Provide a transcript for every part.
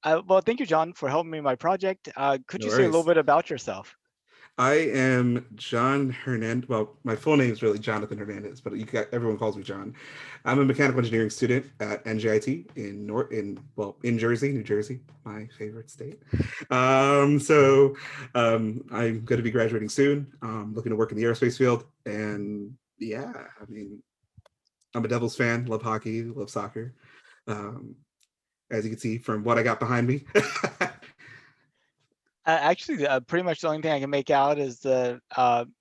Well, thank you, John, for helping me in my project. Could No you say a little worries. bit about yourself? I am John Hernandez. Well, my full name is really Jonathan Hernandez, but everyone calls me John. I'm a mechanical engineering student at NJIT in Jersey, New Jersey, my favorite state. I'm going to be graduating soon. Looking to work in the aerospace field, and yeah, I mean, I'm a Devils fan. Love hockey, love soccer. Um, as you can see from what I got behind me. Actually, pretty much the only thing I can make out is the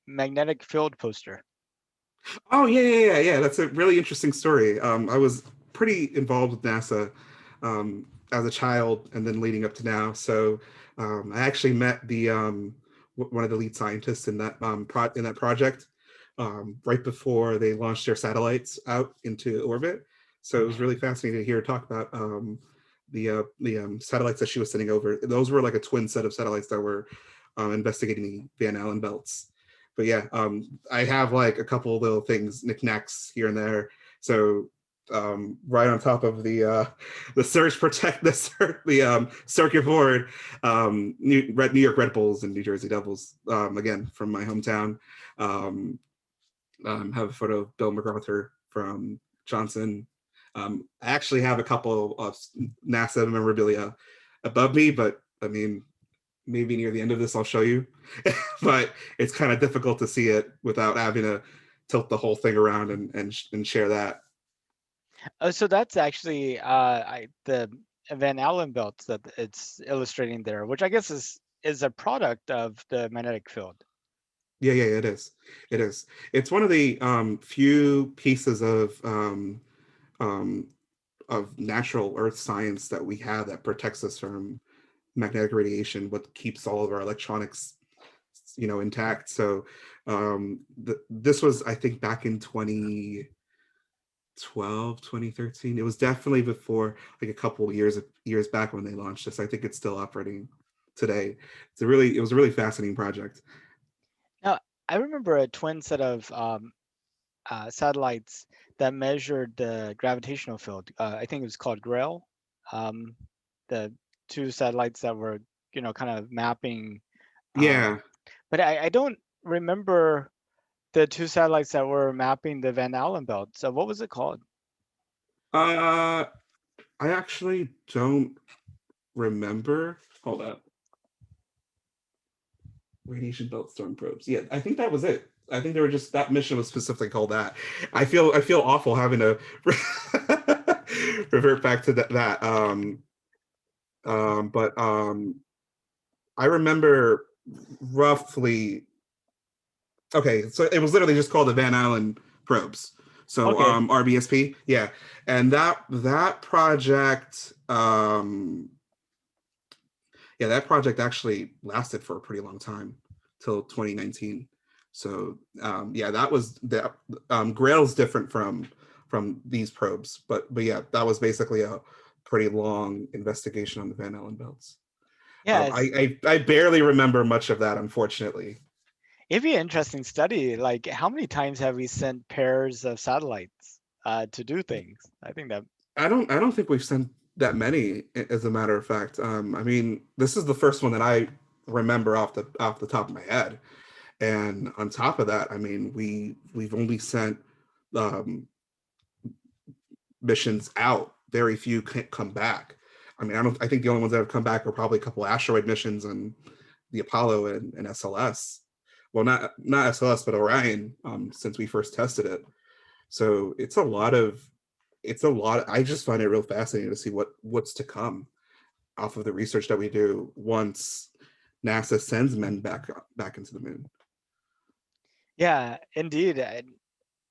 magnetic field poster. Oh yeah. That's a really interesting story. I was pretty involved with NASA as a child, and then leading up to now. So I actually met the one of the lead scientists in that in that project right before they launched their satellites out into orbit. So it was really fascinating to hear her talk about the satellites that she was sending over. Those were like a twin set of satellites that were investigating the Van Allen belts. But yeah, I have like a couple little things, knickknacks here and there. So right on top of the surge protect the circuit board, New York Red Bulls and New Jersey Devils, again from my hometown. Um, have a photo of Bill MacArthur from Johnson. I actually have a couple of NASA memorabilia above me, but I mean, maybe near the end of this I'll show you. But it's kind of difficult to see it without having to tilt the whole thing around and share that. Oh, so that's actually the Van Allen belts that it's illustrating there, which I guess is a product of the magnetic field. Yeah, it is. It is. It's one of the few pieces um, of natural Earth science that we have that protects us from magnetic radiation, what keeps all of our electronics, intact. So this was, I think, back in 2012, 2013. It was definitely before, like a couple years back when they launched this. I think it's still operating today. It was a really fascinating project. Now, I remember a twin set of satellites that measured the gravitational field. I think it was called Grail. Um, the two satellites that were, kind of mapping. Um, Yeah. but I don't remember the two satellites that were mapping the Van Allen belt. So what was it called? I actually don't remember. Hold up. Radiation belt storm probes. Yeah, I think that was it. I think they were just that mission was specifically called that. I feel awful having to revert back to that. But I remember roughly. Okay, so it was literally just called the Van Allen probes. So Okay. RBSP, yeah, and that project, yeah, that project actually lasted for a pretty long time till 2019. So yeah, that was the Grail's different from these probes, but yeah, that was basically a pretty long investigation on the Van Allen belts. Yes. I barely remember much of that, unfortunately. It'd be an interesting study. Like, how many times have we sent pairs of satellites to do things? I think that. I don't think we've sent that many, as a matter of fact. I mean, this is the first one that I remember off the top of my head. And on top of that, I mean, we've only sent um, missions out. Very few can't come back. I mean, I think the only ones that have come back are probably a couple asteroid missions and the Apollo and SLS. Well, not SLS, but Orion, since we first tested it. So it's a lot. I just find it real fascinating to see what's to come off of the research that we do once NASA sends men back into the moon. Yeah, indeed.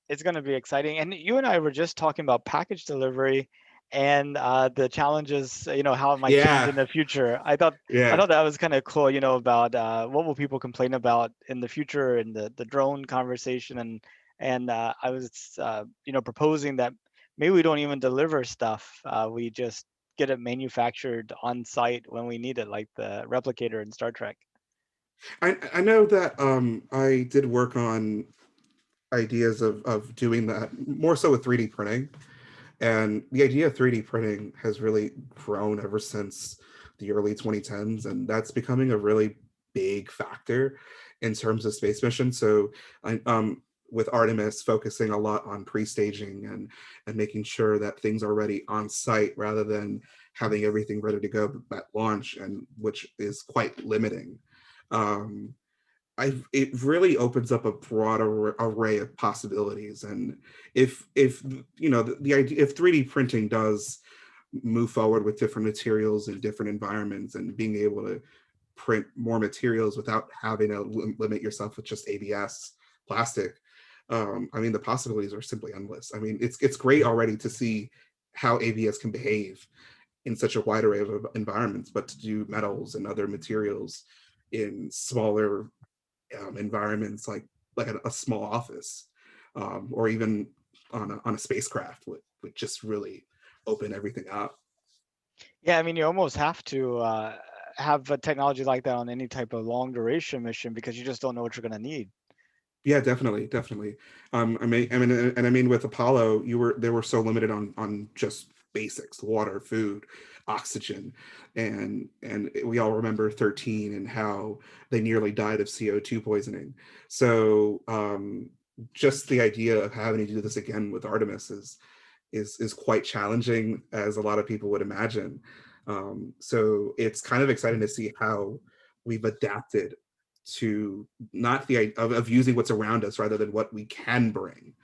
It's going to be exciting. And you and I were just talking about package delivery and the challenges, how it might change Yeah, in the future. I yeah. thought that was kind of cool, about what will people complain about in the future and the drone conversation. And I was, proposing that maybe we don't even deliver stuff. We just get it manufactured on site when we need it, like the replicator in Star Trek. I know that I did work on ideas of doing that more so with 3D printing. And the idea of 3D printing has really grown ever since the early 2010s, and that's becoming a really big factor in terms of space missions. So with Artemis focusing a lot on pre-staging and making sure that things are ready on site rather than having everything ready to go at launch, and which is quite limiting. Um, it really opens up a broad array of possibilities. And if you know the idea, if 3D printing does move forward with different materials in different environments and being able to print more materials without having to limit yourself with just ABS plastic, I mean, the possibilities are simply endless. I mean, it's great already to see how ABS can behave in such a wide array of environments, but to do metals and other materials in smaller environments, like a small office, or even on a spacecraft would just really open everything up. Yeah, I mean, you almost have to have a technology like that on any type of long duration mission because you just don't know what you're going to need. Yeah, definitely, definitely. And I mean, with Apollo, they were so limited on just basics: water, food, oxygen, and we all remember 13 and how they nearly died of CO2 poisoning. So just the idea of having to do this again with Artemis is quite challenging, as a lot of people would imagine. So it's kind of exciting to see how we've adapted to not the of using what's around us rather than what we can bring,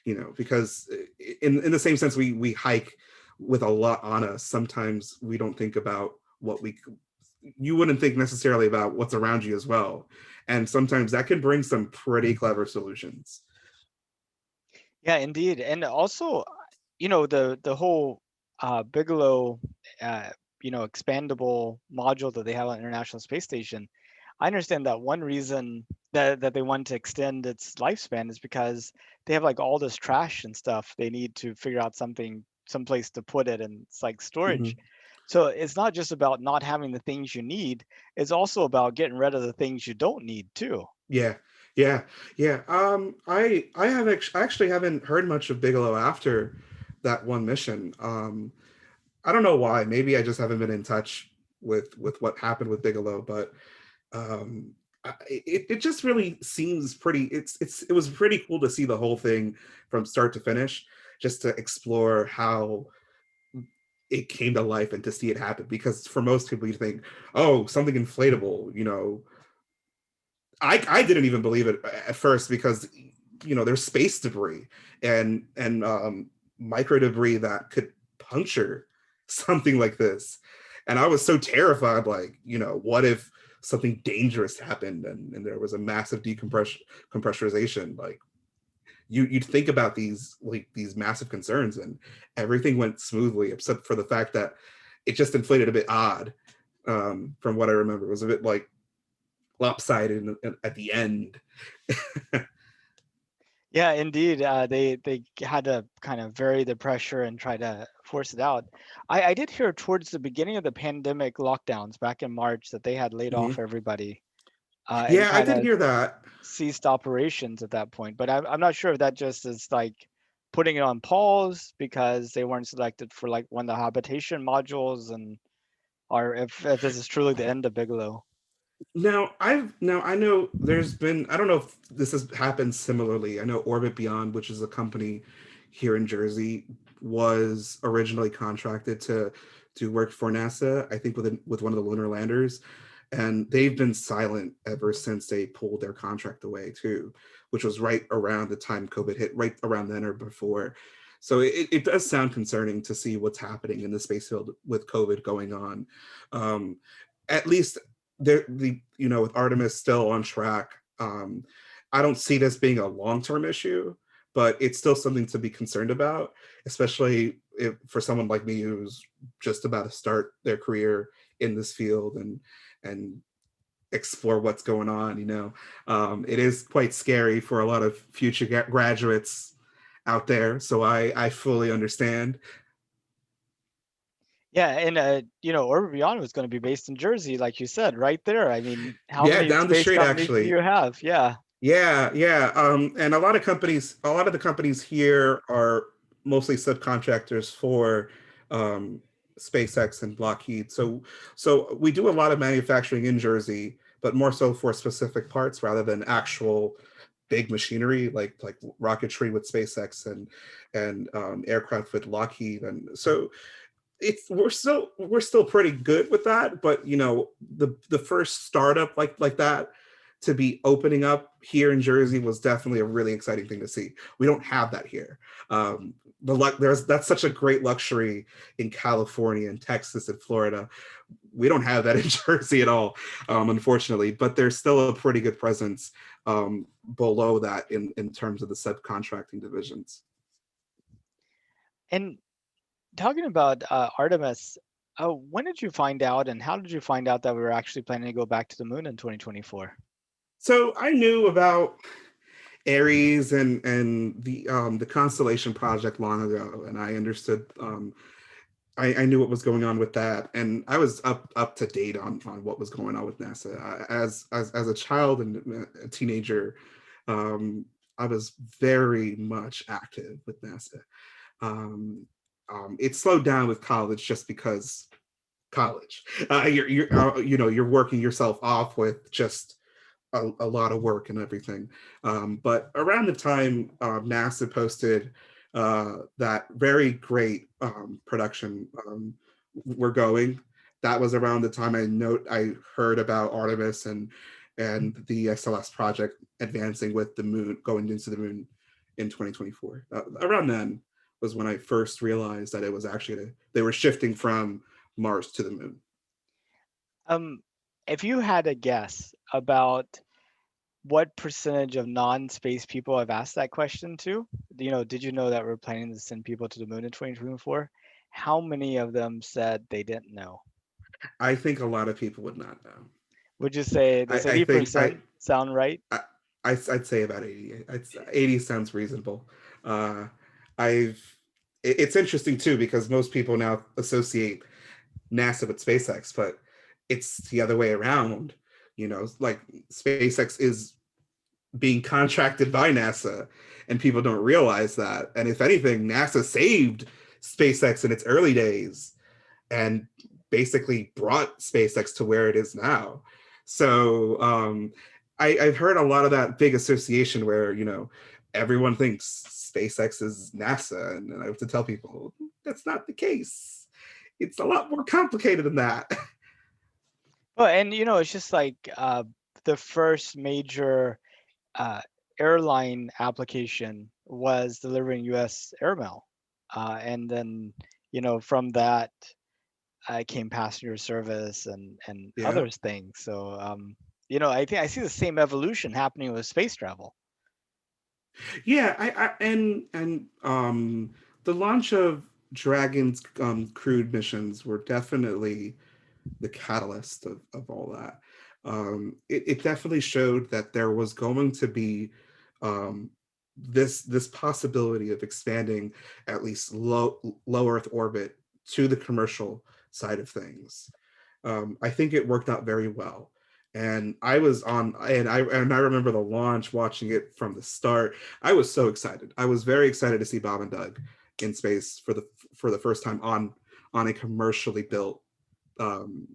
you know, because in the same sense we hike with a lot on us, sometimes we don't think about what we you wouldn't think necessarily about what's around you as well, and sometimes that can bring some pretty clever solutions. Yeah, indeed. And also, the whole Bigelow, uh, expandable module that they have on International Space Station. I understand that one reason that they want to extend its lifespan is because they have like all this trash and stuff. They need to figure out some place to put it, and it's like storage. Mhm. So it's not just about not having the things you need, it's also about getting rid of the things you don't need too. Yeah, yeah, yeah. I actually haven't heard much of Bigelow after that one mission. I don't know why. Maybe I just haven't been in touch with what happened with Bigelow, but um, it just really seems pretty. It was pretty cool to see the whole thing from start to finish, just to explore how it came to life and to see it happen. Because for most people, you think, oh, something inflatable, you know. I didn't even believe it at first because there's space debris and micro debris that could puncture something like this, and I was so terrified. Like, what if something dangerous happened and there was a massive decompressurization? Like, you'd think about these massive concerns, and everything went smoothly except for the fact that it just inflated a bit odd. From what I remember, it was a bit like lopsided at the end. Yeah, indeed. They had to kind of vary the pressure and try to force it out. I did hear towards the beginning of the pandemic lockdowns back in March that they had laid off Mhm. everybody and Yeah, I kind did of hear that. ceased operations at that point. But I'm not sure if that just is like putting it on pause because they weren't selected for like one of the habitation modules, and or if this is truly the end of Bigelow. Now I know there's been, I don't know if this has happened similarly. I know Orbit Beyond, which is a company here in Jersey, was originally contracted to work for NASA, I think with one of the lunar landers, and they've been silent ever since they pulled their contract away too, which was right around the time COVID hit, right around then or before. So it does sound concerning to see what's happening in the space field with COVID going on. Um, at least with Artemis still on track, I don't see this being a long-term issue, but it's still something to be concerned about, especially for someone like me who's just about to start their career in this field and explore what's going on. It is quite scary for a lot of future graduates out there, so I fully understand. Yeah, and Orbit Beyond was going to be based in Jersey, like you said, right there. I mean, how Yeah, many down the space street companies do actually. you have? Yeah. Yeah, yeah. And a lot of the companies here are mostly subcontractors for um, SpaceX and Lockheed. So we do a lot of manufacturing in Jersey, but more so for specific parts rather than actual big machinery like rocketry with SpaceX and aircraft with Lockheed. And so it's we're still pretty good with that, but the first startup like that to be opening up here in Jersey was definitely a really exciting thing to see. We don't have that here. That's such a great luxury in California and Texas and Florida. We don't have that in Jersey at all, unfortunately. But there's still a pretty good presence below that in terms of the subcontracting divisions. And talking about Artemis, when did you find out, and how did you find out that we were actually planning to go back to the moon in 2024? So I knew about Aries and the Constellation project long ago, and I understood. I knew what was going on with that, and I was up to date on what was going on with NASA. As a child and a teenager, I was very much active with NASA. Um, it slowed down with college just because college. You're working yourself off with just a lot of work and everything. But around the time NASA posted that very great production we're going, that was around the time I heard about Artemis and the SLS project advancing with the moon, going into the moon in 2024. Around then was when I first realized that it was actually they were shifting from Mars to the moon. Um, if you had a guess about what percentage of non-space people I've asked that question to, did you know that we're planning to send people to the moon in 2024? How many of them said they didn't know? I think a lot of people would not know. Would you say, does I think 80% sound right? I I'd say about 80. 80 sounds reasonable. Uh, I've it's interesting too because most people now associate NASA with SpaceX, but it's the other way around. Like SpaceX is being contracted by NASA, and people don't realize that. And if anything, NASA saved SpaceX in its early days and basically brought SpaceX to where it is now. So I've heard a lot of that big association where everyone thinks SpaceX is NASA, and I have to tell people that's not the case. It's a lot more complicated than that. Well, and it's just like the first major uh, airline application was delivering U.S. airmail, and then from that came passenger service and Yeah, other things. So I think I see the same evolution happening with space travel. yeah. And the launch of Dragon's crewed missions were definitely the catalyst of all that. It definitely showed that there was going to be um, this possibility of expanding at least low Earth orbit to the commercial side of things. I think it worked out very well. And I was on, and I remember the launch, watching it from the start. I was so excited. I was very excited to see Bob and Doug in space for the first time on a commercially built um,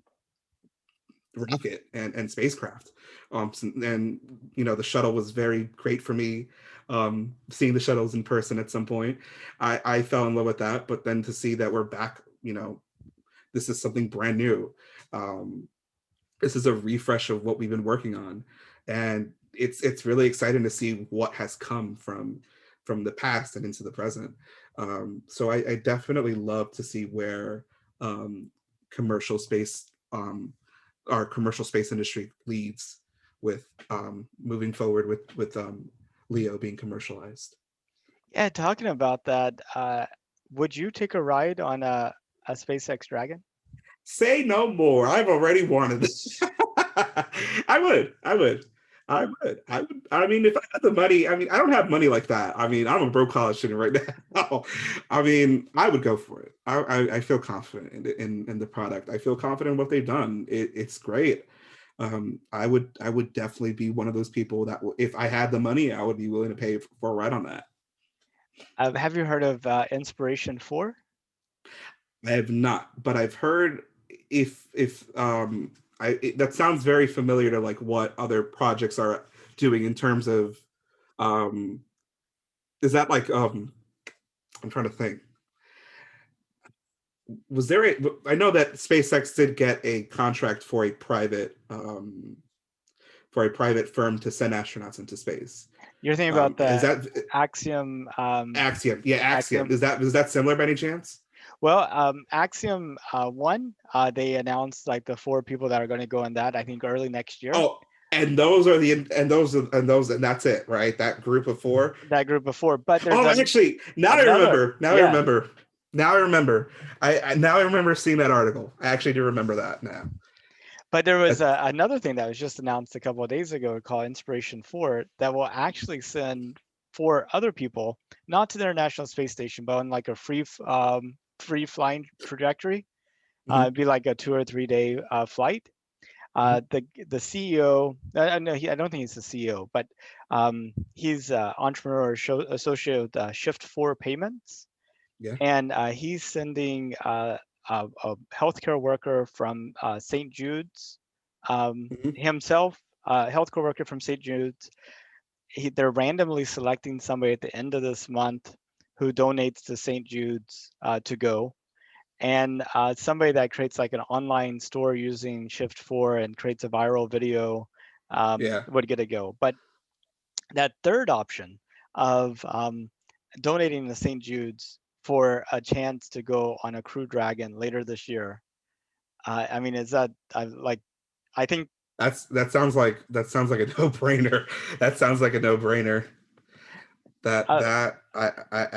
rocket and spacecraft. And the shuttle was very great for me. Seeing the shuttles in person at some point, I fell in love with that. But then to see that we're back, this is something brand new. Um, this is a refresh of what we've been working on, and it's really exciting to see what has come from the past and into the present. So I definitely love to see where um, commercial space our commercial space industry leads with moving forward with Leo being commercialized. Yeah, talking about that, would you take a ride on a SpaceX Dragon? Say no more. I've already wanted this. I would. I would. I would. I would. I mean, if I had the money, I mean, I don't have money like that. I mean, I'm a broke college student right now. I mean, I would go for it. I feel confident in the product. I feel confident in what they've done. It's great. I would definitely be one of those people that if I had the money, I would be willing to pay for a ride on that. Have you heard of Inspiration 4? I have not, but I've heard if that sounds very familiar to like what other projects are doing in terms of um is that like I'm trying to think. Was there a I know that SpaceX did get a contract for a private firm to send astronauts into space. You're thinking about Is the that Axiom, Axiom? Yeah, Axiom. Axiom. Is that similar by any chance? Well, Axiom one, they announced like the four people that are going to go in that. I think early next year. Oh, and those are the and those and that's it, right? That group of four. That group before, but there's Oh, actually, now I another. remember. Now I Yeah, remember. Now I remember. I now I remember seeing that article. I actually do remember that now. but there was That, another thing that was just announced a couple of days ago called Inspiration 4 that will actually send four other people, not to the International Space Station, but on like a free flying trajectory. mhm, It'd be like a 2 or 3 day flight. mhm, The CEO, no, I don't think he's the CEO, but he's entrepreneur associate with Shift 4 Payments, yeah. and he's sending a healthcare worker from St. Jude's, Mhm, himself, healthcare worker from St. Jude's. They're randomly selecting somebody at the end of this month who donates to St. Jude's to go, and somebody that creates like an online store using Shift 4 and creates a viral video yeah. would get a go. But that third option of donating to St. Jude's for a chance to go on a Crew Dragon later this year, I mean, is that like, I think, That sounds like a no brainer. That sounds like a no brainer. uh,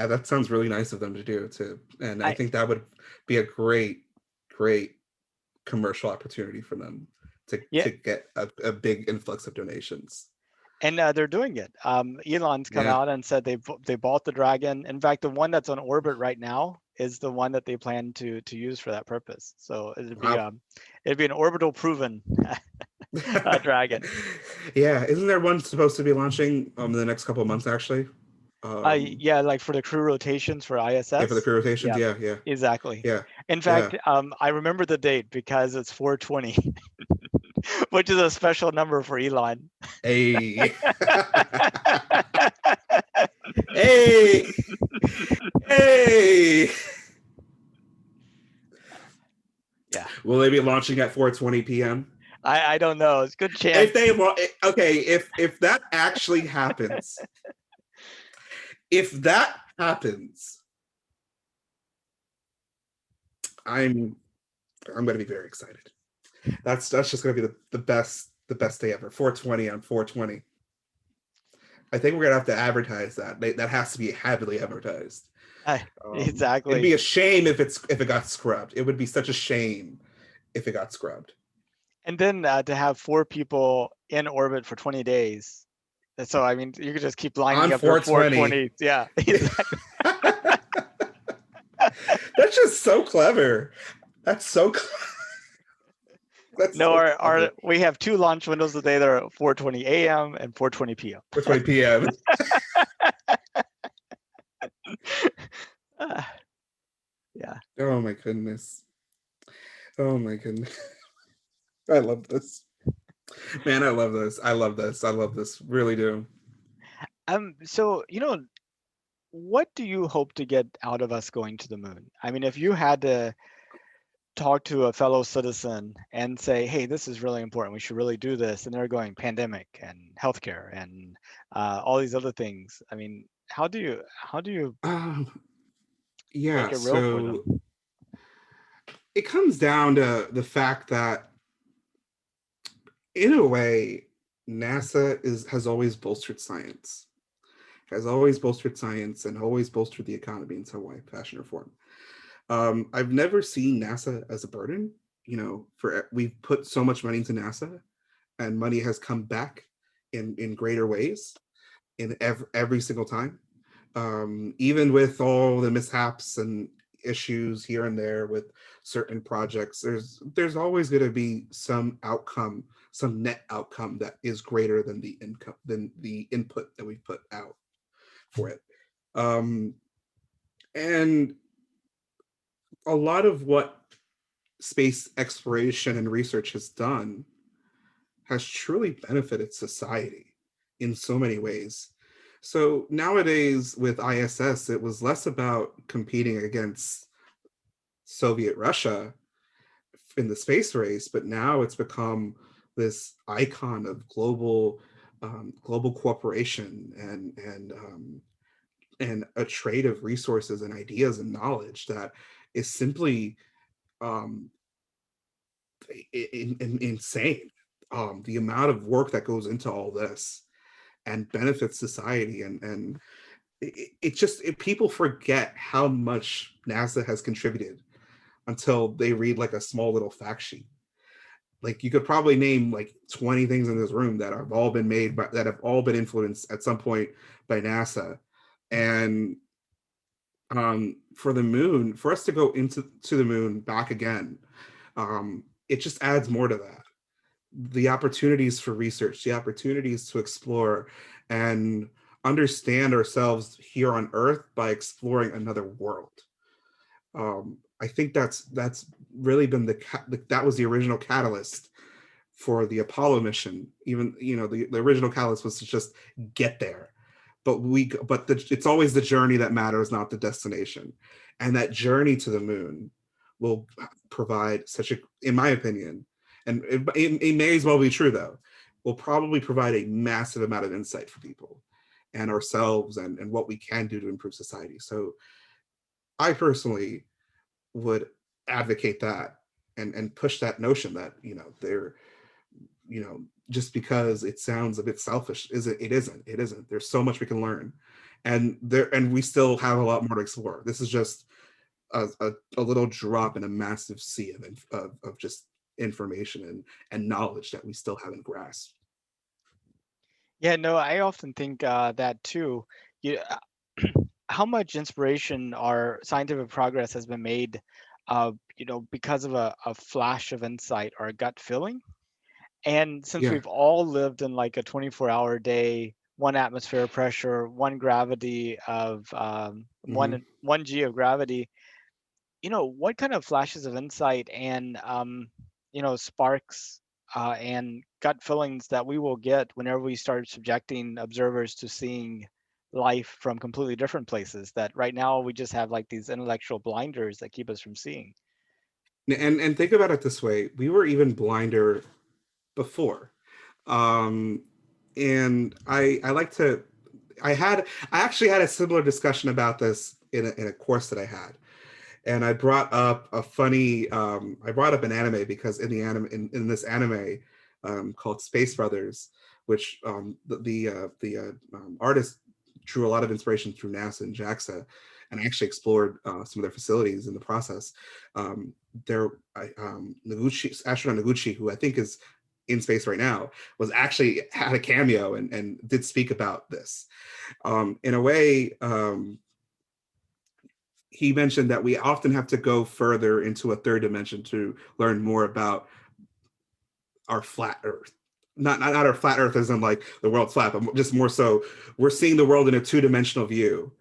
That sounds really nice of them to do too, and I I, think that would be a great commercial opportunity for them yeah, to get a big influx of donations. and they're doing it. Elon's come Yeah. out and said they bought the Dragon. In fact, the one that's on orbit right now is the one that they plan to use for that purpose. So Wow. it'd be an orbital proven Dragon. Yeah, isn't there one supposed to be launching in the next couple of months actually? Yeah, like for the crew rotations for Yeah, for the ISS. crew rotations. Yeah, Yeah, yeah, exactly. yeah, In yeah. fact, I remember the date because it's 420, which is a special number for Elon. Hey. Hey. Hey. Yeah, Will they be launching at 4:20 p.m.? I don't know. It's a good If chance. they okay, if that actually happens, if that happens, I'm I'm going to be very excited. That's just going to be the best day ever. 4:20 on 4:20. I think we're gonna have to advertise that. That has to be heavily advertised. It'd Exactly. be a shame if it got scrubbed. It would be such a shame if it got scrubbed. And then to have four people in orbit for 20 days. So I mean, you could just keep lining On up their 420. 420. Yeah, exactly. That's just so clever. That's so that's No, so our clever. we have two launch windows a day. They're 4:20 a.m. and 4:20 p.m. 4:20 p.m. Yeah. Oh my goodness. Oh my goodness. I love this. Man, I love this. I love this. I love this. Really do. So what do you hope to get out of us going to the moon? I mean, if you had to talk to a fellow citizen and say, "Hey, this is really important. We should really do this," and they're going pandemic and healthcare and all these other things. I mean, how do you Um, make yeah, it real for them? so it comes down to the fact that in a way, NASA has always bolstered science, has always bolstered science, and always bolstered the economy in some way, fashion, or form. I've never seen NASA as a burden. For we've put so much money into NASA, and money has come back in greater ways in every single time. Even with all the mishaps and issues here and there with certain projects, there's always going to be some outcome, some net outcome that is greater than the income than the input that we put out for it. Um, and a lot of what space exploration and research has done has truly benefited society in so many ways. So nowadays with ISS, it was less about competing against Soviet Russia in the space race, but now it's become this icon of global cooperation and a trade of resources and ideas and knowledge that is simply um, insane. The amount of work that goes into all this and benefits society, and people forget how much NASA has contributed until they read like a small little fact sheet. Like you could probably name like 20 things in this room that have all been made by, that have all been influenced at some point by NASA. And for the moon, for us to go to the moon back again, it just adds more to that. The opportunities for research, the opportunities to explore and understand ourselves here on Earth by exploring another world. I think that's really been that was the original catalyst for the Apollo mission. Even the original catalyst was to just get there, it's always the journey that matters, not the destination. And that journey to the moon will provide such a, in my opinion, and it may as well be true though, will probably provide a massive amount of insight for people and ourselves and what we can do to improve society. So I personally would advocate that and push that notion that they're just because it sounds a bit selfish it isn't. There's so much we can learn, and we still have a lot more to explore. This is just a little drop in a massive sea of just information and knowledge that we still haven't grasped. Yeah, no, I often think that too. You, how much inspiration or scientific progress has been made, because of a flash of insight or a gut feeling. And since Yeah. we've all lived in like a 24-hour day, one atmosphere pressure, one gravity of Hmm. one g of gravity, what kind of flashes of insight and sparks and gut feelings that we will get whenever we start subjecting observers to seeing life from completely different places that right now we just have like these intellectual blinders that keep us from seeing. And think about it this way: we were even blinder before. um and I like to I actually had a similar discussion about this in a course that I had, and I brought up I brought up an anime because in this anime called Space Brothers, which the artist drew a lot of inspiration through NASA and JAXA, and actually explored some of their facilities in the process. Noguchi, astronaut Noguchi, who I think is in space right now, was actually had a cameo and did speak about this. In a way, he mentioned that we often have to go further into a third dimension to learn more about our flat Earth. Not our flat Earth as in like the world's flat, but just more so we're seeing the world in a two-dimensional view,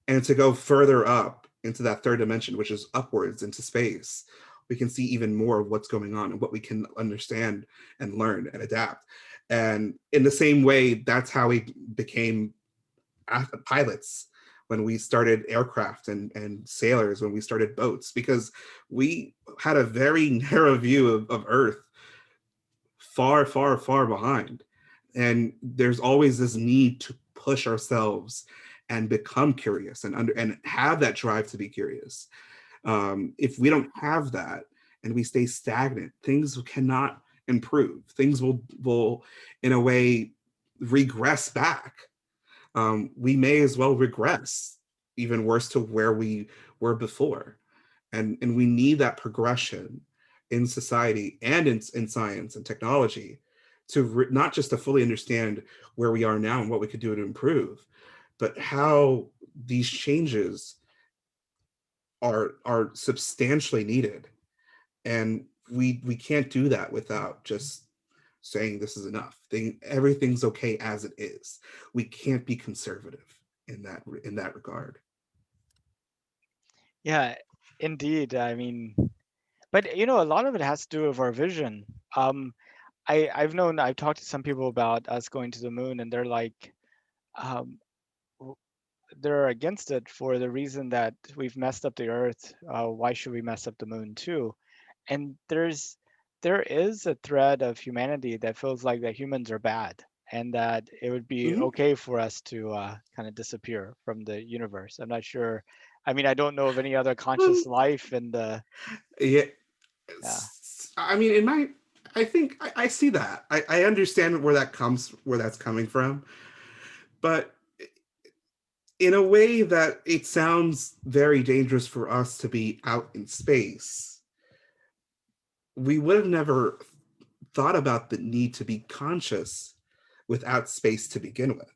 and to go further up into that third dimension, which is upwards into space, we can see even more of what's going on and what we can understand and learn and adapt. And in the same way, that's how we became pilots when we started aircraft, and sailors when we started boats, because we had a very narrow view of Earth, far, far, far behind. And there's always this need to push ourselves and become curious and have that drive to be curious. If we don't have that and we stay stagnant, things cannot improve. Things will in a way regress back. We may as well regress even worse to where we were before. And we need that progression in society and in science and technology to not just to fully understand where we are now and what we could do to improve, but how these changes are substantially needed. And we can't do that without just saying this is enough. Everything's okay as it is. We can't be conservative in that regard. Yeah, Indeed. I mean, but a lot of it has to do with our vision. Um, I've talked to some people about us going to the moon, and they're like, um, w- they're against it for the reason that we've messed up the Earth. Why should we mess up the moon too? And there is a thread of humanity that feels like that humans are bad, and that it would be Hmm. okay for us to kind of disappear from the universe. I'm not sure. I mean, I don't know of any other conscious life in the. Yeah, Yeah. I mean, I think I see that. I understand where that's coming from, but in a way that it sounds very dangerous for us to be out in space. We would have never thought about the need to be conscious without space to begin with.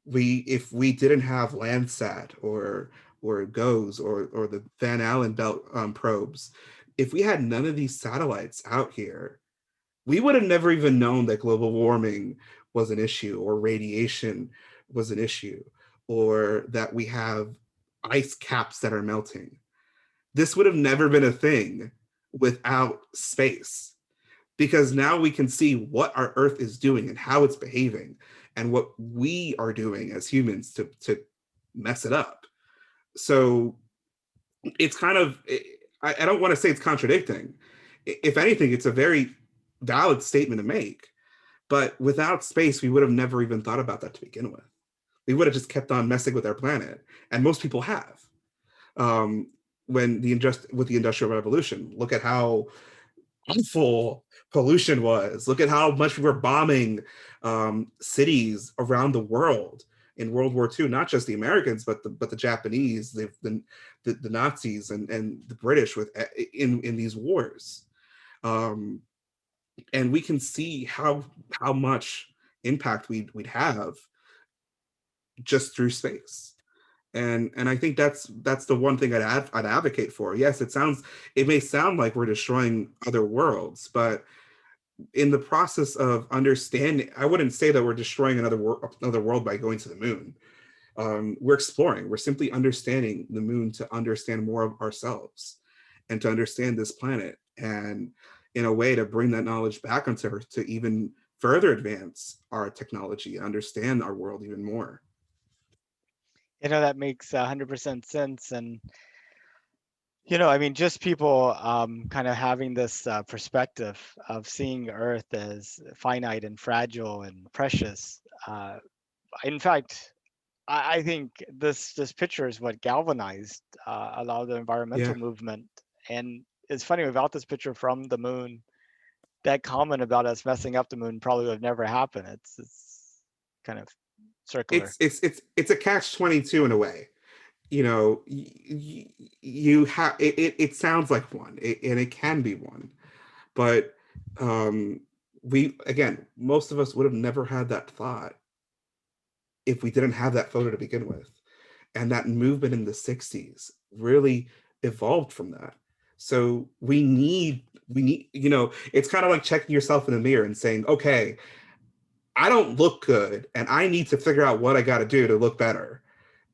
If we didn't have Landsat or GOES or the Van Allen belt probes, if we had none of these satellites out here, we would have never even known that global warming was an issue or radiation was an issue or that we have ice caps that are melting. This would have never been a thing without space, because now we can see what our earth is doing and how it's behaving and what we are doing as humans to mess it up. So it's kind of, I don't want to say it's contradicting. If anything, it's a very valid statement to make. But without space, we would have never even thought about that to begin with. We would have just kept on messing with our planet, and most people have. Um, with the Industrial Revolution, look at how awful pollution was. Look at how much we were bombing cities around the world in World War II. Not just the Americans, but the Japanese, the Nazis, and the British in these wars. Um, and we can see how much impact we'd have just through space. And I think that's the one thing I'd advocate for. Yes, it may sound like we're destroying other worlds, but in the process of understanding, I wouldn't say that we're destroying another world by going to the moon. We're exploring. We're simply understanding the moon to understand more of ourselves and to understand this planet, and in a way to bring that knowledge back onto Earth to even further advance our technology, understand our world even more. That makes 100% sense. And I mean, just people kind of having this perspective of seeing Earth as finite and fragile and precious. In fact, I think this picture is what galvanized a lot of the environmental Yeah, movement. And it's funny, without this picture from the moon, that comment about us messing up the moon probably would have never happened. It's kind of circular. it's a catch-22 in a way. You know, you have it sounds like one, and it can be one, but um we, again, most of us would have never had that thought if we didn't have that photo to begin with. And that movement in the 60s really evolved from that. So we need, it's kind of like checking yourself in the mirror and saying, okay, I don't look good and I need to figure out what I got to do to look better.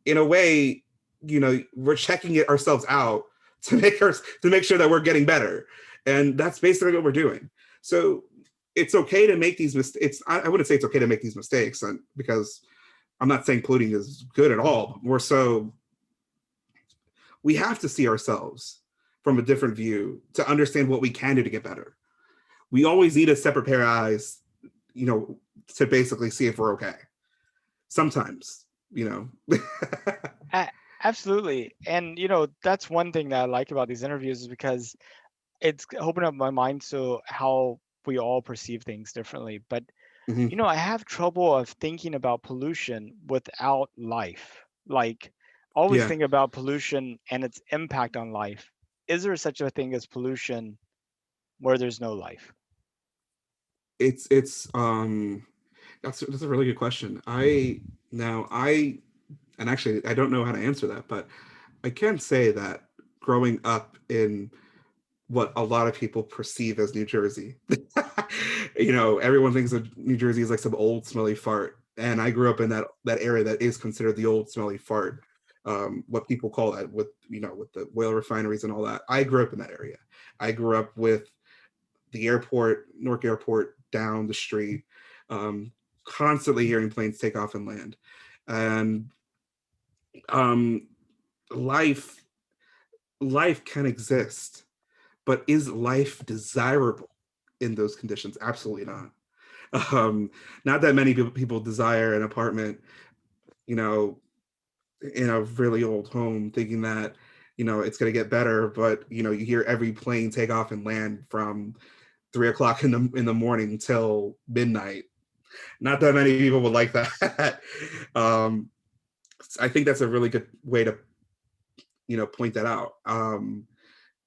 In a way, we're checking it ourselves out to make sure that we're getting better. And that's basically what we're doing. So it's okay to make these mistakes. I wouldn't say it's okay to make these mistakes, because I'm not saying polluting is good at all, but more so we have to see ourselves from a different view to understand what we can do to get better. We always need a separate pair of eyes, you know, to basically see if we're okay. Sometimes, you know. A- Absolutely. And that's one thing that I like about these interviews is because it's opened up my mind to how we all perceive things differently. But Mhm. I have trouble of thinking about pollution without life. Like, always Yeah, think about pollution and its impact on life. Is there such a thing as pollution where there's no life? it's that's a really good question. I and actually I don't know how to answer that, but I can say that growing up in what a lot of people perceive as New Jersey. Everyone thinks of New Jersey as like some old smelly fart, and I grew up in that area that is considered the old smelly fart what people call that with, with the oil refineries and all that. I grew up in that area. I grew up with the airport, Newark Airport down the street, constantly hearing planes take off and land. And um, life, life can exist, but is life desirable in those conditions? Absolutely not. Um, Not that many people desire an apartment, you know, in a really old home, thinking that, it's going to get better. But, you hear every plane take off and land from 3 o'clock in the morning till midnight. Not that many people would like that. um, I think that's a really good way to, point that out.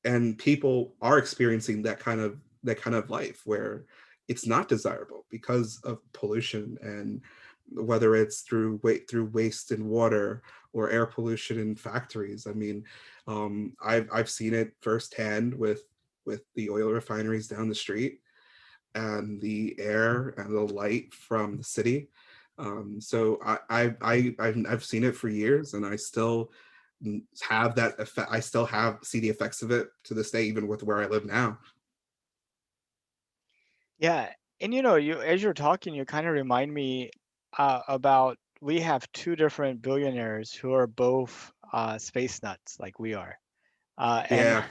And people are experiencing that kind of life where it's not desirable because of pollution, and whether it's through waste in water or air pollution in factories. I mean, I've seen it firsthand with the oil refineries down the street, and the air and the light from the city. So I've seen it for years, and I still have that effect. I still see the effects of it to this day, even with where I live now. Yeah, and you as you're talking, you kind of remind me about we have two different billionaires who are both space nuts like we are. And Yeah.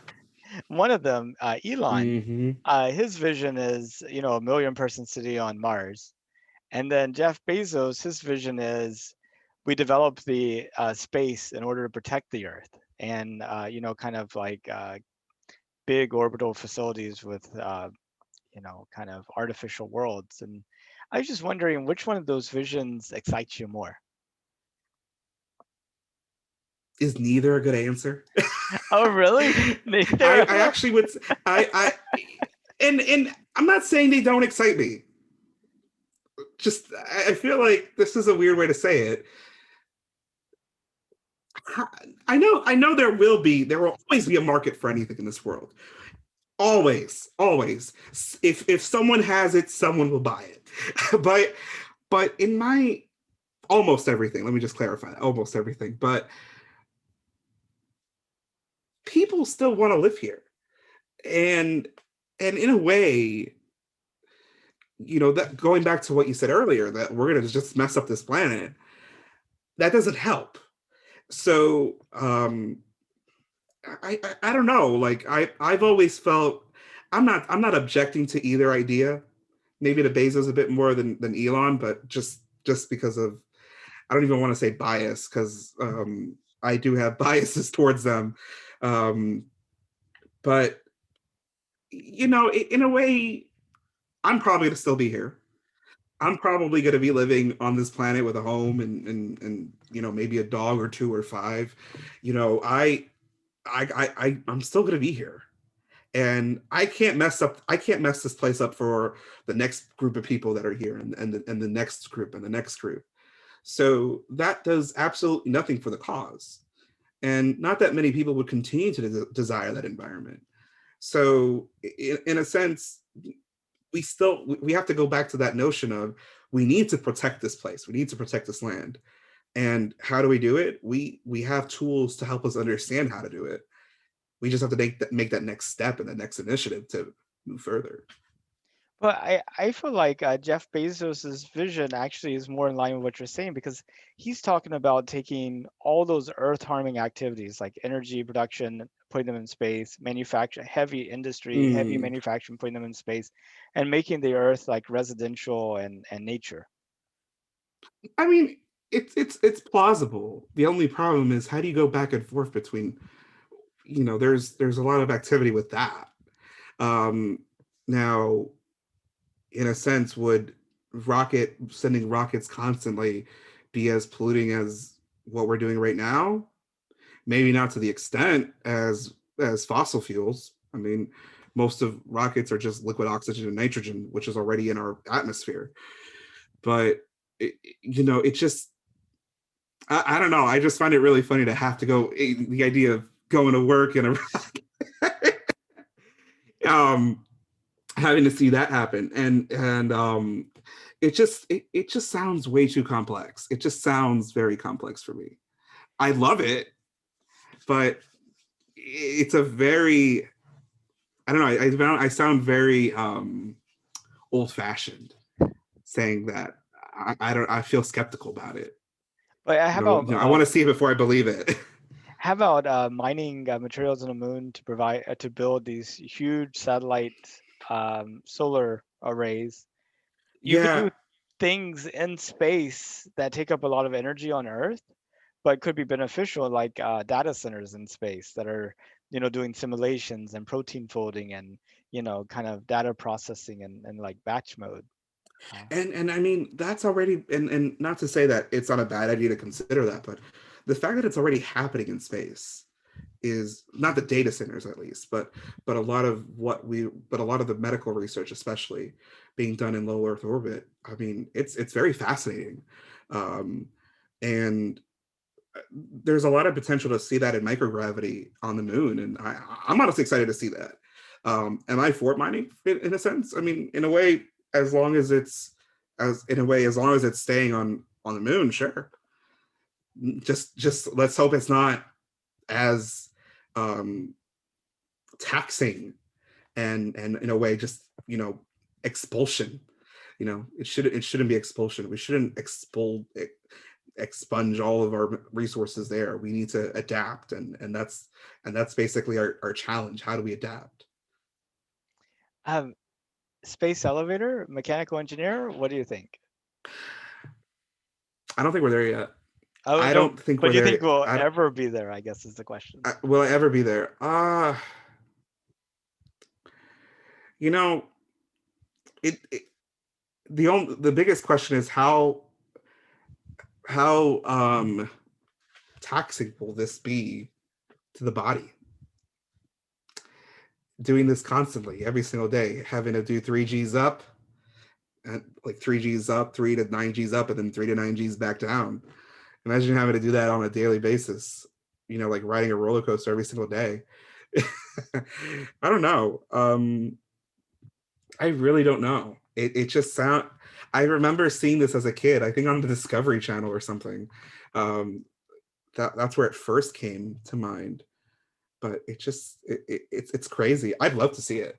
one of them, Elon, Hmm. his vision is, a million person city on Mars. And then Jeff Bezos, his vision is we develop the space in order to protect the Earth, and kind of like big orbital facilities with kind of artificial worlds. And I was just wondering which one of those visions excites you more. Is neither a good answer? Oh, really? I, Neither. I actually would. I and I'm not saying they don't excite me. Just I feel like this is a weird way to say it. I know there will always be a market for anything in this world. Always, always. If someone has it, someone will buy it. but in my almost everything, let me just clarify that, almost everything. But people still want to live here, and in a way, that going back to what you said earlier, that we're gonna just mess up this planet. That doesn't help. So I don't know. Like I've always felt I'm not objecting to either idea. Maybe to Bezos a bit more than Elon, but just because of, I don't even want to say bias, because I do have biases towards them. Um, but in a way, I'm probably gonna still be here. I'm probably gonna be living on this planet with a home, and maybe a dog or two or five. You know, I'm still gonna be here, and I can't mess this place up for the next group of people that are here, and the next group and the next group. So that does absolutely nothing for the cause, and not that many people would continue to desire that environment. So in a sense, we have to go back to that notion of, we need to protect this place, we need to protect this land. And how do we do it? We have tools to help us understand how to do it. We just have to make that next step and the next initiative to move further. But I feel like Jeff Bezos's vision actually is more in line with what you're saying, because he's talking about taking all those earth harming activities like energy production, putting them in space, manufacture, heavy industry, heavy Mm. manufacturing, putting them in space, and making the earth like residential and nature. I mean, it's plausible. The only problem is, how do you go back and forth between, there's a lot of activity with that. Um, Now, in a sense, would rocket sending rockets constantly be as polluting as what we're doing right now? Maybe not to the extent as fossil fuels. I mean, most of rockets are just liquid oxygen and nitrogen, which is already in our atmosphere. But it just, I don't know. I just find it really funny to have to go, the idea of going to work in a um having to see that happen, and it just sounds way too complex. It just sounds very complex for me. I love it, but it's a very, I don't know. I sound very old fashioned saying that. I don't. I feel skeptical about it. But I want to see it before I believe it. how about mining materials on the moon to provide to build these huge satellite solar arrays? You could Yeah, do things in space that take up a lot of energy on Earth, but could be beneficial, like data centers in space that are, doing simulations and protein folding and, kind of data processing and like batch mode. Uh, and I mean that's already, and not to say that it's not a bad idea to consider that, but the fact that it's already happening in space is not the data centers at least, but a lot of the medical research, especially being done in low Earth orbit. I mean, it's very fascinating, um, and there's a lot of potential to see that in microgravity on the moon, and I'm honestly excited to see that. Am I for mining in a sense? I mean, in a way, as long as it's as long as it's staying on the moon, sure. Just let's hope it's not as um, taxing and in a way just expulsion. It shouldn't be expulsion. We shouldn't expunge all of our resources there. We need to adapt, and that's basically our challenge. How do we adapt? um, Space elevator, mechanical engineer, what do you think? I don't think we're there yet. Oh, I no, don't think but we're do you there. think we'll ever be there, I guess is the question. Will I ever be there? You know, it the biggest question is how taxing will this be to the body? Doing this constantly, every single day, having to do 3Gs up, and like 3Gs up, 3 to 9Gs up, and then 3 to 9Gs back down. Imagine having to do that on a daily basis, like riding a roller coaster every single day. I don't know. I really don't know. It just sound. I remember seeing this as a kid. I think on the Discovery Channel or something. Um, that's where it first came to mind. But it's crazy. I'd love to see it.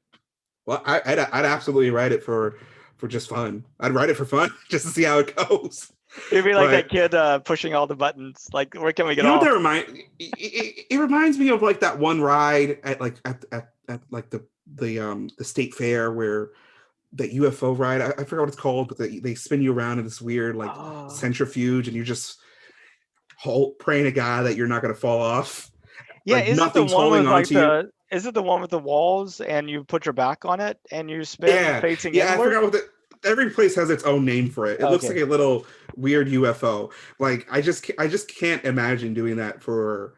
Well, I'd absolutely write it for just fun. I'd write it for fun just to see how it goes. You'd be like that But kid pushing all the buttons. Like, where can we get you know what off? that it reminds me of, like, that one ride at like at like the state fair where that UFO ride. I forgot what it's called, but they spin you around in this weird like Oh, centrifuge, and you're just praying to God that you're not going to fall off. yeah. Like Is it the nothing's one holding with on like to you. the? Is it the one with the walls and you put your back on it and you spin Yeah, facing yeah. I inward? forgot what the. Every place has its own name for it. It looks like Okay. a little weird UFO. Like I just can't imagine doing that for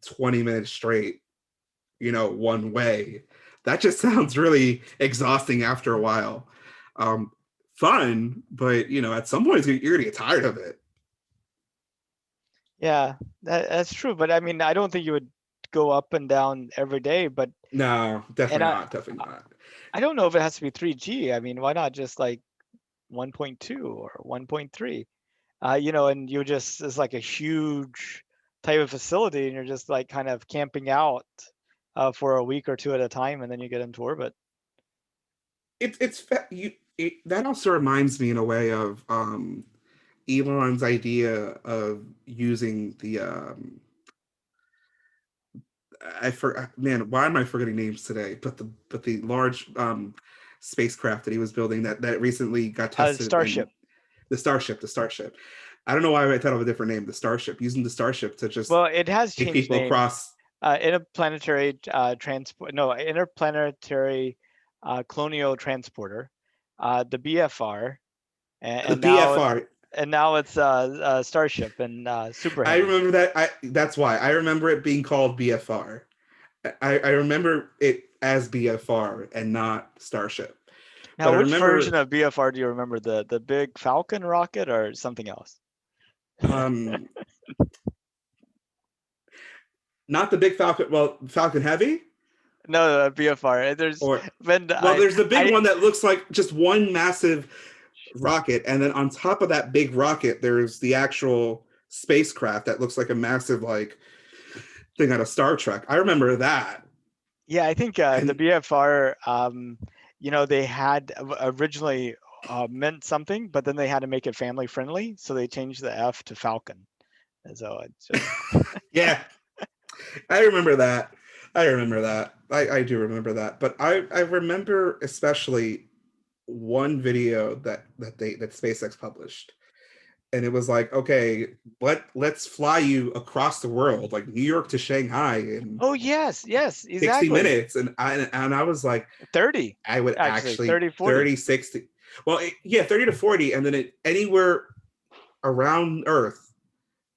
20 minutes straight. One way. That just sounds really exhausting after a while. Um, Fun, but at some point you're gonna get tired of it. Yeah, that's true. But I mean, I don't think you would go up and down every day. But No, and definitely not. Definitely not. I don't know if it has to be 3G. I mean, why not just like 1.2 or 1.3? And you just it's like a huge type of facility, and you're just like kind of camping out for a week or two at a time, and then you get into orbit. That also reminds me in a way of Elon's idea of using the I for man, why am I forgetting names today? But the large spacecraft that he was building that recently got tested in Starship. the Starship. I don't know why I thought of a different name. The Starship, using the Starship to just Well, it has take changed people names. across Interplanetary transport. No, interplanetary colonial transporter, the BFR, and, the and now BFR. and now it's Starship and super I heavy. remember that. That's why I remember it being called BFR. I remember it as BFR and not Starship. Now, But I which remember version of BFR do you remember? The big Falcon rocket or something else? um, not the big Falcon. Well, Falcon Heavy, No, BFR. There's or when well, there's the big I one that looks like just one massive rocket, and then on top of that big rocket, there's the actual spacecraft that looks like a massive like thing out of Star Trek. I remember that. Yeah, I think the And BFR, they had originally meant something, but then they had to make it family friendly, so they changed the F to Falcon. And so it's just yeah, I remember that. I remember that. I do remember that. But I remember especially one video that SpaceX published. And it was like, okay, let's fly you across the world, like New York to Shanghai in oh yes, yes, 60 exactly. minutes. And I was like, 30, I would actually, actually 30, 40. 30, 60. Well, yeah, 30 to 40, and then anywhere around Earth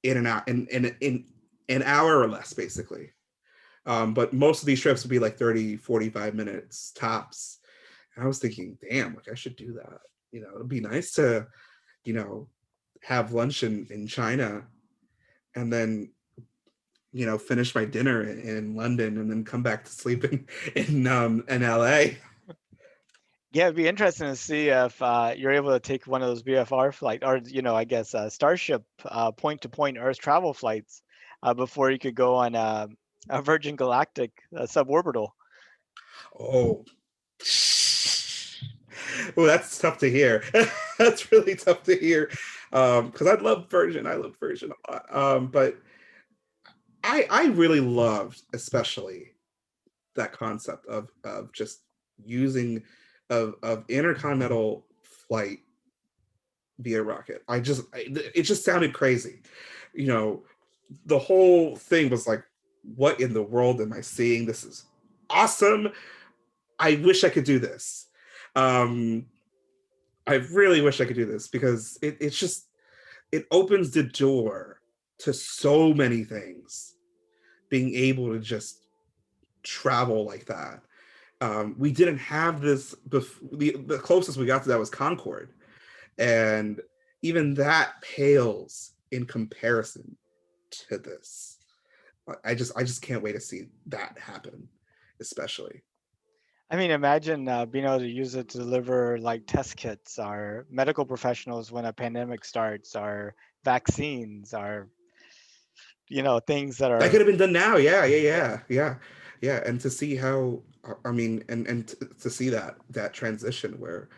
in an hour, in an hour or less, basically. But most of these trips would be like 30, 45 minutes tops. And I was thinking, damn, like I should do that. It'd be nice to, you know, have lunch in China and then, finish my dinner in London and then come back to sleep in LA. Yeah, it'd be interesting to see if you're able to take one of those BFR flight, or I guess Starship point-to-point Earth travel flights before you could go on a Virgin Galactic suborbital. Oh, well, that's tough to hear. That's really tough to hear. Because I love Virgin. I love Virgin a lot. But I really loved, especially that concept of just using of intercontinental flight via rocket. It just sounded crazy. You know, the whole thing was like, what in the world am I seeing? This is awesome. I wish I could do this. Um, I really wish I could do this because it opens the door to so many things. Being able to just travel like that. We didn't have this. The closest we got to that was Concorde, and even that pales in comparison to this. I just can't wait to see that happen, especially. I mean, imagine being able to use it to deliver like test kits or medical professionals when a pandemic starts, or vaccines, or things that That could are. have been done now. Yeah, yeah, Yeah. yeah, yeah, yeah. And to see how, I mean, and to see that transition where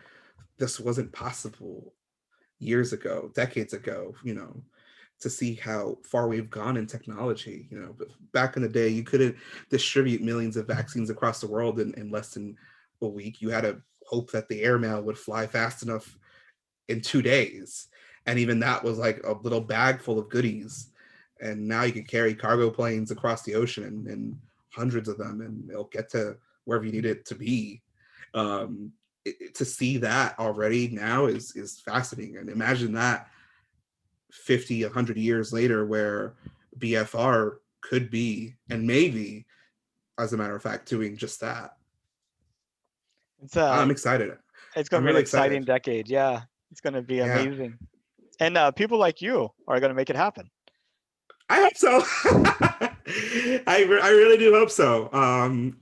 this wasn't possible years ago, decades ago, to see how far we've gone in technology. But back in the day, you couldn't distribute millions of vaccines across the world in less than a week. You had to hope that the airmail would fly fast enough in 2 days. And even that was like a little bag full of goodies. And now you can carry cargo planes across the ocean and hundreds of them, and it'll get to wherever you need it to be. To see that already now is fascinating. And imagine that 50, 100 years later, where BFR could be, and maybe, as a matter of fact, doing just that. It's I'm excited. going I'm to be an really excited. exciting decade. Yeah, it's going to be Yeah. amazing, and people like you are going to make it happen. I hope so. I really do hope so.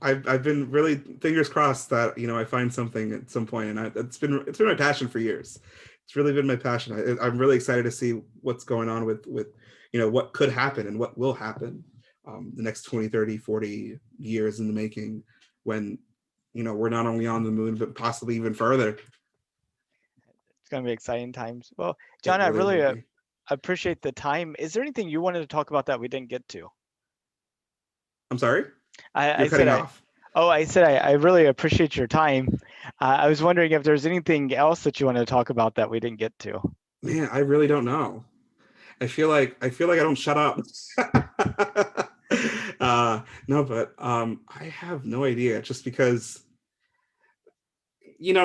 I've been really fingers crossed that I find something at some point, and it's been my passion for years. It's really been my passion. I'm really excited to see what's going on with what could happen and what will happen the next 20, 30, 40 years in the making, when we're not only on the moon but possibly even further. It's going to be exciting times. Well, It John, I really really will be. appreciate the time. Is there anything you wanted to talk about that we didn't get to? I'm sorry, I you're said cutting I. off. Oh, I said I really appreciate your time. I was wondering if there's anything else that you wanted to talk about that we didn't get to. Man, I really don't know. I feel like I don't shut up. No, but I have no idea. Just because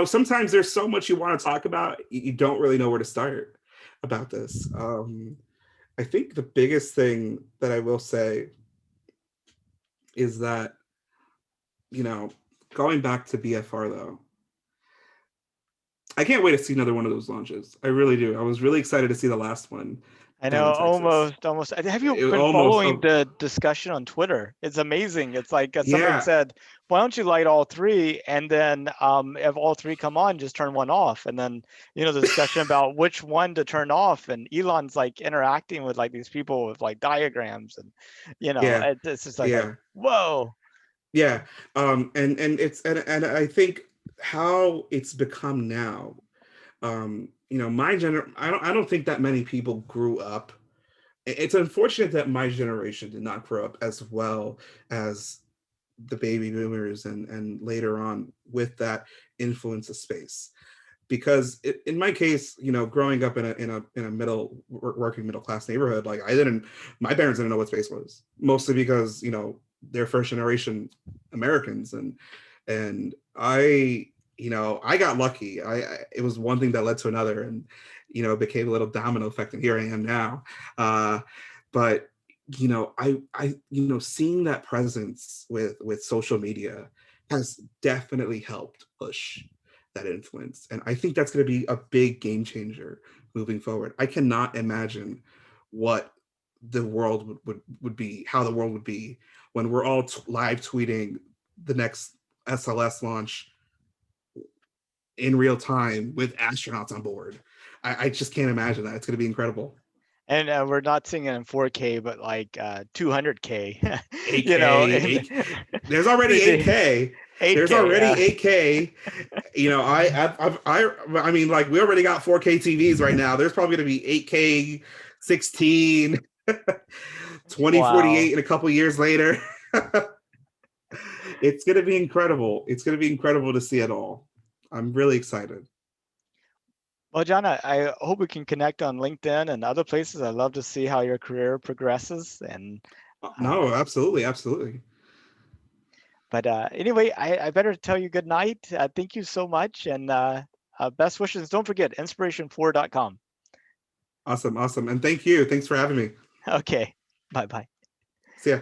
sometimes there's so much you want to talk about, you don't really know where to start about this. I think the biggest thing that I will say is that you know going back to BFR though, I can't wait to see another one of those launches. I really do. I was really excited to see the last one. I down know, in Texas. almost. Have you It been almost, following the discussion on Twitter? It's amazing. It's like somebody yeah, said, "Why don't you light all three, and then if all three come on, just turn one off." And then the discussion about which one to turn off, and Elon's like interacting with like these people with like diagrams, and yeah, it's just like yeah, whoa. yeah. And I think how it's become now. I don't think that many people grew up. It's unfortunate that my generation did not grow up as well as the baby boomers and later on with that influence of space. Because in my case, growing up in a working middle class neighborhood, like my parents didn't know what space was, mostly because they're first generation Americans, and I got lucky. It was one thing that led to another, and it became a little domino effect, and here I am now. But seeing that presence with social media has definitely helped push that influence. And I think that's going to be a big game changer moving forward. I cannot imagine what the world would be, how the world would be when we're all live tweeting the next SLS launch in real time with astronauts on board. I just can't imagine that. It's going to be incredible. And we're not seeing it in 4K, but like 200K. 8K, In 8, there's already 3D, 8K. There's 8K. already Yeah. 8K. I mean, like, we already got 4K TVs right now. There's probably going to be 8K, 16, Wow. 2048 in a couple years later. It's going to be incredible. It's going to be incredible to see it all. I'm really excited. Well, John, I hope we can connect on LinkedIn and other places. I'd love to see how your career progresses. And uh, No, absolutely, absolutely. but anyway, I better tell you good night. Thank you so much, and best wishes. Don't forget inspiration4.com. Awesome, awesome. And thank you. Thanks for having me. Okay. Bye bye. See ya.